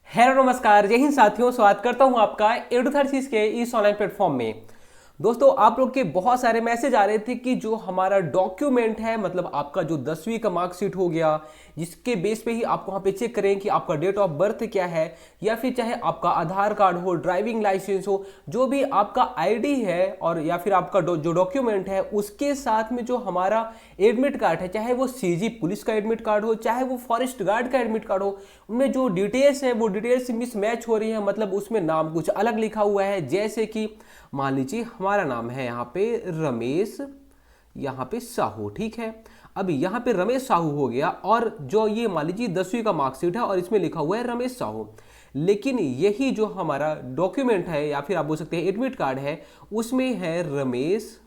Hello नमस्कार, जय हिंद साथियों। स्वागत करता हूं आपका एडुथर्सिस के इस ऑनलाइन प्लेटफॉर्म में। दोस्तों, आप लोग के बहुत सारे मैसेज आ रहे थे कि जो हमारा डॉक्यूमेंट है, मतलब आपका जो 10वीं का मार्कशीट हो गया, जिसके बेस पे ही आपको वहाँ पे चेक करें कि आपका डेट ऑफ बर्थ क्या है, या फिर चाहे आपका आधार कार्ड हो, ड्राइविंग लाइसेंस हो, जो भी आपका आईडी है, और या फिर आपका जो डॉक्यूमेंट है उसके साथ में जो हमारा एडमिट कार्ड है, चाहे वो सीजी पुलिस का एडमिट कार्ड हो, चाहे वो फॉरेस्ट गार्ड का एडमिट कार्ड हो, उनमें जो डिटेल्स है वो डिटेल्स मिसमैच हो रही है। मतलब उसमें नाम कुछ अलग लिखा हुआ है, जैसे कि मान लीजिए हमारा नाम है यहाँ पे रमेश, यहाँ पे साहू, ठीक है। अब यहाँ पे रमेश साहू हो गया, और जो ये मान लीजिए 10वीं का मार्कशीट है और इसमें लिखा हुआ है रमेश साहू। लेकिन यही जो हमारा डॉक्यूमेंट है, या फिर आप बोल सकते हैं एडमिट कार्ड है, उसमें है रमेश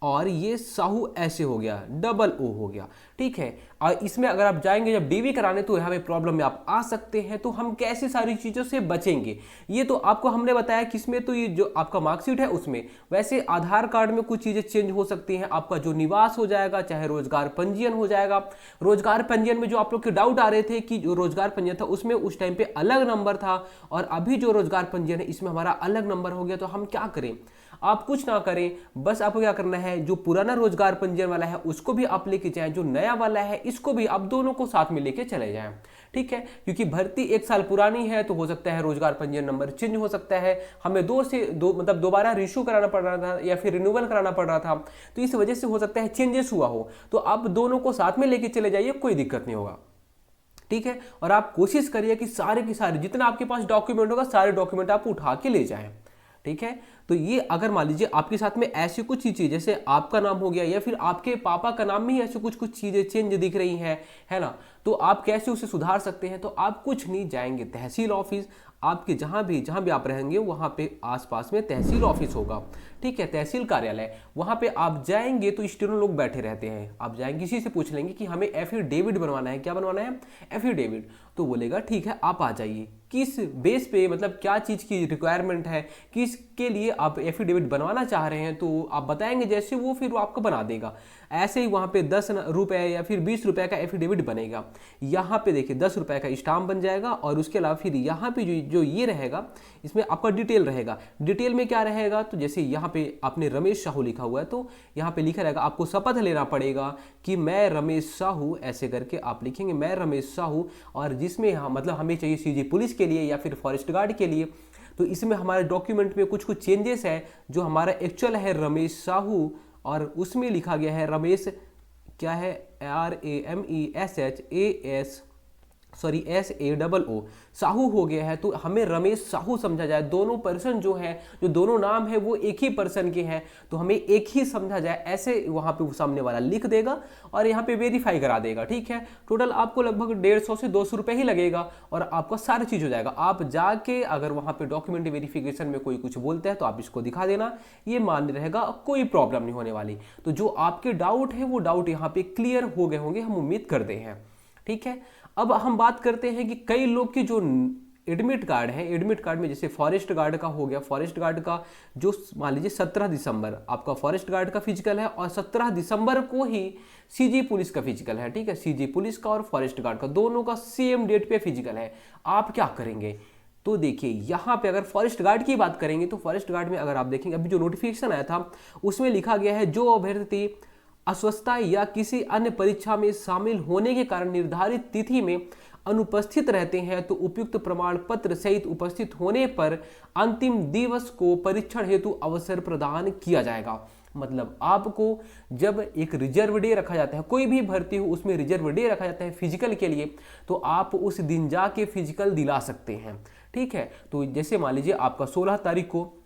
और ये साहू ऐसे हो गया, डबल ओ हो गया, ठीक है। और इसमें अगर आप जाएंगे जब डीवी कराने तो यहाँ पे प्रॉब्लम में आप आ सकते हैं। तो हम कैसे सारी चीज़ों से बचेंगे, ये तो आपको हमने बताया किसमें, तो ये जो आपका मार्कशीट है उसमें। वैसे आधार कार्ड में कुछ चीज़ें चेंज हो सकती हैं। आपका जो निवास हो जाएगा, चाहे रोजगार पंजीयन हो जाएगा। रोजगार पंजीयन में जो आप लोग के डाउट आ रहे थे कि जो रोजगार पंजीयन था उसमें उस टाइम पे अलग नंबर था, और अभी जो रोजगार पंजीयन है इसमें हमारा अलग नंबर हो गया। तो हम क्या करें? आप कुछ ना करें, बस आपको क्या करना है, जो पुराना रोजगार पंजीयन वाला है उसको भी आप लेके जाएं, जो नया वाला है इसको भी आप दोनों को साथ में लेके चले जाएं, ठीक है। क्योंकि भर्ती 1 साल पुरानी है तो हो सकता है रोजगार पंजीयन नंबर चेंज हो सकता है, हमें मतलब दोबारा रिश्यू कराना पड़ रहा था या फिर रिन्यूअल कराना पड़ रहा था, तो इस वजह से हो सकता है चेंजेस हुआ हो। तो आप दोनों को साथ में लेके चले जाइए, कोई दिक्कत नहीं होगा, ठीक है। और आप कोशिश करिए कि सारे के सारे जितना आपके पास डॉक्यूमेंट होगा सारे डॉक्यूमेंट आप उठा के ले जाएं, ठीक है। तो ये अगर मान लीजिए आपके साथ में ऐसी कुछ चीजें, जैसे आपका नाम हो गया या फिर आपके पापा का नाम में ही ऐसी कुछ कुछ चीजें चेंज दिख रही हैं, है ना, तो आप कैसे उसे सुधार सकते हैं? तो आप कुछ नहीं, जाएंगे तहसील ऑफिस। आपके जहां भी आप रहेंगे वहां पे आसपास में तहसील ऑफिस होगा, ठीक है, तहसील कार्यालय। वहां पे आप जाएंगे तो स्टेनो लोग बैठे रहते हैं, आप जाएंगे किसी से पूछ लेंगे कि हमें एफिडेविट बनवाना है। क्या बनवाना है? एफिडेविट। तो बोलेगा ठीक है आप आ जाइए। किस बेस पे, मतलब क्या चीज़ की रिक्वायरमेंट है, किसके लिए आप एफिडेविट बनवाना चाह रहे हैं, तो आप बताएंगे जैसे वो, फिर वो आपको बना देगा। ऐसे ही वहाँ पे 10 रुपये या फिर 20 रुपये का एफिडेविट बनेगा। यहाँ पे देखिए 10 रुपये का स्टाम्प बन जाएगा, और उसके अलावा फिर यहाँ पे जो ये रहेगा, इसमें आपका डिटेल रहेगा। डिटेल में क्या रहेगा, तो जैसे यहाँ पे आपने रमेश साहू लिखा हुआ है तो यहाँ पे लिखा रहेगा आपको शपथ लेना पड़ेगा कि मैं रमेश साहू, ऐसे करके आप लिखेंगे मैं रमेश साहू। और जिसमें मतलब हमें चाहिए सीजी पुलिस के लिए या फिर फॉरेस्ट गार्ड के लिए। तो इसमें हमारे डॉक्यूमेंट में कुछ कुछ चेंजेस है। जो हमारा एक्चुअल है रमेश साहू, और उसमें लिखा गया है रमेश, क्या है, RAMESHAS साहू हो गया है। तो हमें रमेश साहू समझा जाए, दोनों पर्सन जो है, जो दोनों नाम है वो एक ही पर्सन के हैं, तो हमें एक ही समझा जाए, ऐसे वहां पे वो सामने वाला लिख देगा और यहाँ पे वेरीफाई करा देगा, ठीक है। टोटल आपको लगभग 150 से 200 रुपये ही लगेगा, और आपका सारी चीज हो जाएगा। आप जाके अगर वहां पे डॉक्यूमेंट वेरिफिकेशन में कोई कुछ बोलता है तो आप इसको दिखा देना, ये मान्य रहेगा, कोई प्रॉब्लम नहीं होने वाली। तो जो आपके डाउट है वो डाउट यहाँ पे क्लियर हो गए होंगे, हम उम्मीद करते हैं, ठीक है। अब हम बात करते हैं कि कई लोग की जो एडमिट कार्ड है, एडमिट कार्ड में जैसे फॉरेस्ट गार्ड का हो गया, फॉरेस्ट गार्ड का जो मान लीजिए 17 दिसंबर आपका फॉरेस्ट गार्ड का फिजिकल है, और 17 दिसंबर को ही सीजी पुलिस का फिजिकल है, ठीक है। सीजी पुलिस का और फॉरेस्ट गार्ड का दोनों का सेम डेट पे फिजिकल है। आप क्या करेंगे? तो देखिए यहाँ पे अगर फॉरेस्ट गार्ड की बात करेंगे तो फॉरेस्ट गार्ड में अगर आप देखेंगे अभी जो नोटिफिकेशन आया था उसमें लिखा गया है, जो अभ्यर्थी अस्वस्थता या किसी अन्य परीक्षा में शामिल होने के कारण निर्धारित तिथि में अनुपस्थित रहते हैं तो उपयुक्त प्रमाण पत्र सहित उपस्थित होने पर अंतिम दिवस को परीक्षण हेतु अवसर प्रदान किया जाएगा। मतलब आपको जब एक रिजर्व डे रखा जाता है, कोई भी भर्ती हो उसमें रिजर्व डे रखा जाता है फिजिकल के लिए, तो आप उस दिन जाके फिजिकल दिला सकते हैं, ठीक है। तो जैसे मान लीजिए आपका 16 तारीख को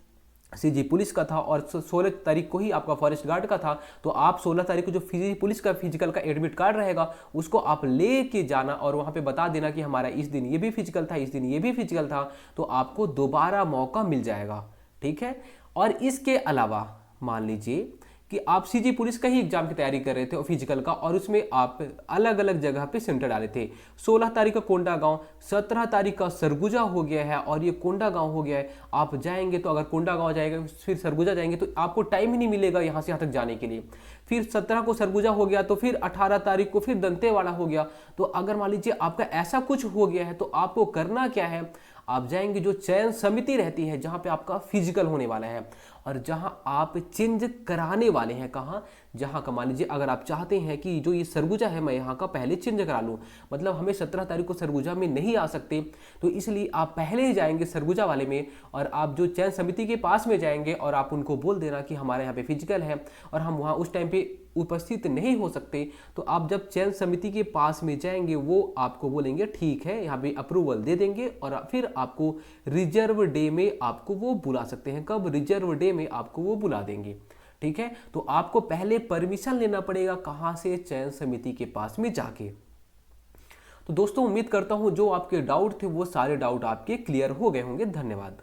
सीजी पुलिस का था और 16 तारीख को ही आपका फॉरेस्ट गार्ड का था, तो आप 16 तारीख को जो सीजी पुलिस का फिजिकल का एडमिट कार्ड रहेगा उसको आप ले के जाना और वहाँ पे बता देना कि हमारा इस दिन ये भी फिजिकल था, इस दिन ये भी फिजिकल था, तो आपको दोबारा मौका मिल जाएगा, ठीक है। और इसके अलावा मान लीजिए कि आप सीजी पुलिस का ही एग्जाम की तैयारी कर रहे थे और फिजिकल का, और उसमें आप अलग अलग जगह पे सेंटर डाले थे। 16 तारीख का कोंडा गांव, 17 तारीख का सरगुजा हो गया है और ये कोंडा गांव हो गया है। आप जाएंगे तो अगर कोंडा गांव जाएगा फिर सरगुजा जाएंगे तो आपको टाइम ही नहीं मिलेगा यहाँ से यहाँ तक जाने के लिए। फिर 17 को सरगुजा हो गया तो फिर 18 तारीख को फिर दंतेवाड़ा हो गया। तो अगर मान लीजिए आपका ऐसा कुछ हो गया है तो आपको करना क्या है, आप जाएंगे जो चयन समिति रहती है जहां पे आपका फिजिकल होने वाला है और जहां आप चेंज कराने वाले हैं। कहां, जहां का मान लीजिए अगर आप चाहते हैं कि जो ये सरगुजा है मैं यहाँ का पहले चेंज करा लूँ, मतलब हमें 17 तारीख को सरगुजा में नहीं आ सकते, तो इसलिए आप पहले ही जाएंगे सरगुजा वाले में और आप जो चयन समिति के पास में जाएंगे और आप उनको बोल देना कि हमारे यहाँ पे फिजिकल है और हम वहाँ उस टाइम पे उपस्थित नहीं हो सकते। तो आप जब चयन समिति के पास में जाएंगे वो आपको बोलेंगे ठीक है, यहाँ पे अप्रूवल दे देंगे और फिर आपको रिजर्व डे में आपको वो बुला सकते हैं। कब, रिजर्व डे में आपको वो बुला देंगे। ठीक है, तो आपको पहले परमिशन लेना पड़ेगा, कहाँ से, चयन समिति के पास में जाके। तो दोस्तों उम्मीद करता हूं जो आपके डाउट थे वो सारे डाउट आपके क्लियर हो गए होंगे। धन्यवाद।